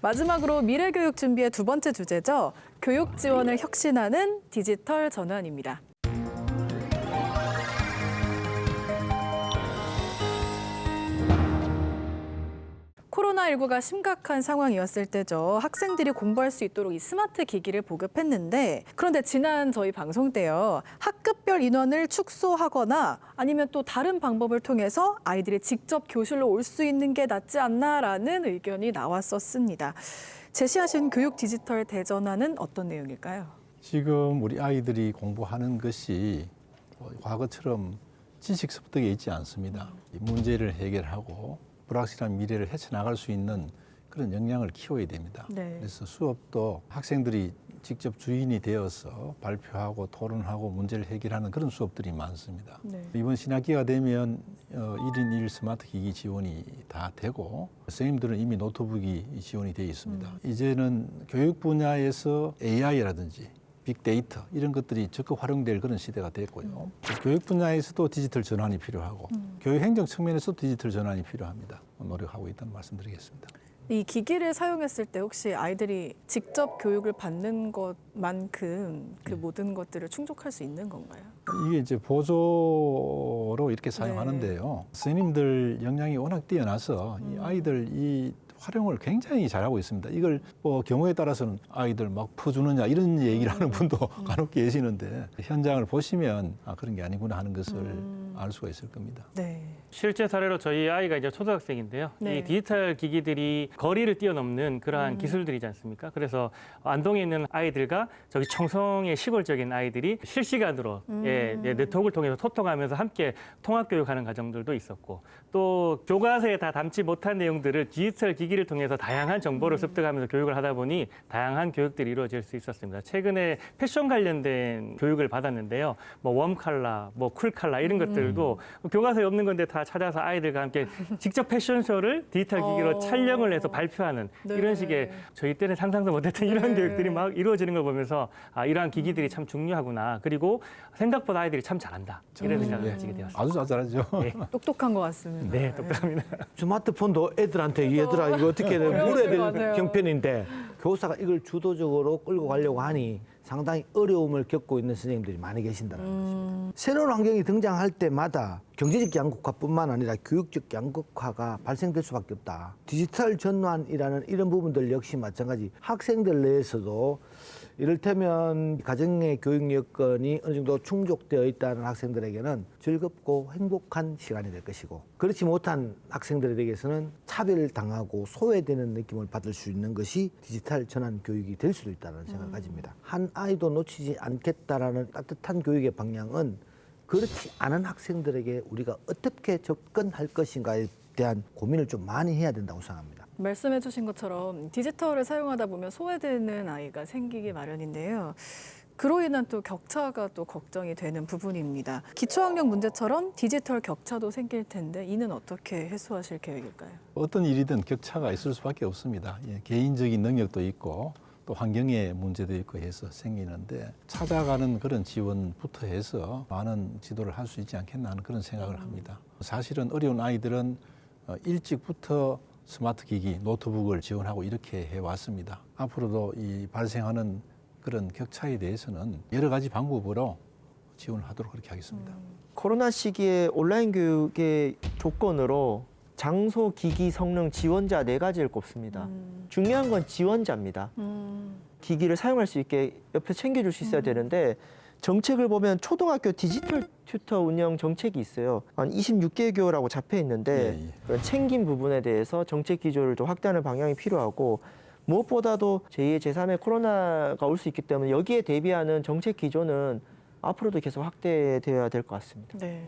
마지막으로 미래교육 준비의 두 번째 주제죠. 교육 지원을 혁신하는 디지털 전환입니다. 코로나19가 심각한 상황이었을 때죠. 학생들이 공부할 수 있도록 이 스마트 기기를 보급했는데, 그런데 지난 저희 방송 때요. 학급별 인원을 축소하거나 아니면 또 다른 방법을 통해서 아이들이 직접 교실로 올 수 있는 게 낫지 않나라는 의견이 나왔었습니다. 제시하신 교육 디지털 대전환은 어떤 내용일까요? 지금 우리 아이들이 공부하는 것이 과거처럼 지식 습득에 있지 않습니다. 이 문제를 해결하고 불확실한 미래를 헤쳐나갈 수 있는 그런 역량을 키워야 됩니다. 네. 그래서 수업도 학생들이 직접 주인이 되어서 발표하고 토론하고 문제를 해결하는 그런 수업들이 많습니다. 네. 이번 신학기가 되면 1인 1 스마트 기기 지원이 다 되고 선생님들은 이미 노트북이 지원이 되어 있습니다. 이제는 교육 분야에서 AI라든지 빅데이터 이런 것들이 적극 활용될 그런 시대가 됐고요. 교육 분야에서도 디지털 전환이 필요하고 교육 행정 측면에서도 디지털 전환이 필요합니다. 노력하고 있다는 말씀드리겠습니다. 이 기기를 사용했을 때 혹시 아이들이 직접 교육을 받는 것만큼 그 모든 것들을 충족할 수 있는 건가요? 이게 이제 보조로 이렇게 사용하는데요. 선생님들 역량이 워낙 뛰어나서 이 아이들 이 활용을 굉장히 잘하고 있습니다. 이걸 뭐 경우에 따라서는 아이들 막 퍼주느냐 이런 얘기를 하는 분도 간혹 계시는데 현장을 보시면 그런 게 아니구나 하는 것을 알 수가 있을 겁니다. 네. 실제 사례로 저희 아이가 이제 초등학생인데요. 네. 이 디지털 기기들이 거리를 뛰어넘는 그러한 기술들이지 않습니까? 그래서 안동에 있는 아이들과 저기 청송의 시골적인 아이들이 실시간으로 네트워크를 통해서 소통하면서 함께 통합교육하는 과정들도 있었고 또 교과서에 다 담지 못한 내용들을 디지털 기기를 통해서 다양한 정보를 습득하면서 교육을 하다 보니 다양한 교육들이 이루어질 수 있었습니다. 최근에 패션 관련된 교육을 받았는데요. 뭐 웜칼라, 뭐 쿨칼라 이런 것들도 교과서에 없는 건데 다 찾아서 아이들과 함께 직접 패션쇼를 디지털 기기로 촬영을 해서 발표하는 네. 이런 식의 저희 때는 상상도 못했던 이런 교육들이 막 이루어지는 걸 보면서 이러한 기기들이 참 중요하구나. 그리고 생각보다 아이들이 참 잘한다. 이런 생각을 가지게 되었습니다. 아주 잘하죠. 네. 똑똑한 것 같습니다. 네, 똑똑합니다. 스마트폰도 애들한테 얘들아 이거 어떻게 물어야 될 맞아요. 형편인데 교사가 이걸 주도적으로 끌고 가려고 하니 상당히 어려움을 겪고 있는 선생님들이 많이 계신다는 것입니다. 새로운 환경이 등장할 때마다 경제적 양극화뿐만 아니라 교육적 양극화가 발생될 수밖에 없다. 디지털 전환이라는 이런 부분들 역시 마찬가지. 학생들 내에서도 이를테면 가정의 교육 여건이 어느 정도 충족되어 있다는 학생들에게는 즐겁고 행복한 시간이 될 것이고 그렇지 못한 학생들에게서는 차별당하고 소외되는 느낌을 받을 수 있는 것이 디지털 전환 교육이 될 수도 있다는 생각을 가집니다. 한 아이도 놓치지 않겠다라는 따뜻한 교육의 방향은 그렇지 않은 학생들에게 우리가 어떻게 접근할 것인가에 대한 고민을 좀 많이 해야 된다고 생각합니다. 말씀해 주신 것처럼 디지털을 사용하다 보면 소외되는 아이가 생기기 마련인데요. 그로 인한 또 격차가 또 걱정이 되는 부분입니다. 기초학력 문제처럼 디지털 격차도 생길 텐데 이는 어떻게 해소하실 계획일까요? 어떤 일이든 격차가 있을 수밖에 없습니다. 개인적인 능력도 있고 또 환경의 문제도 있고 해서 생기는데 찾아가는 그런 지원부터 해서 많은 지도를 할 수 있지 않겠나 하는 그런 생각을 합니다. 사실은 어려운 아이들은 일찍부터 스마트 기기, 노트북을 지원하고 이렇게 해왔습니다. 앞으로도 이 발생하는 그런 격차에 대해서는 여러 가지 방법으로 지원을 하도록 그렇게 하겠습니다. 코로나 시기에 온라인 교육의 조건으로 장소, 기기, 성능, 지원자 4가지를 꼽습니다. 중요한 건 지원자입니다. 기기를 사용할 수 있게 옆에 챙겨줄 수 있어야 되는데 정책을 보면 초등학교 디지털 튜터 운영 정책이 있어요. 한 26개교라고 잡혀 있는데 그런 챙긴 부분에 대해서 정책 기조를 좀 확대하는 방향이 필요하고 무엇보다도 제2, 제3의 코로나가 올 수 있기 때문에 여기에 대비하는 정책 기조는 앞으로도 계속 확대되어야 될 것 같습니다. 네.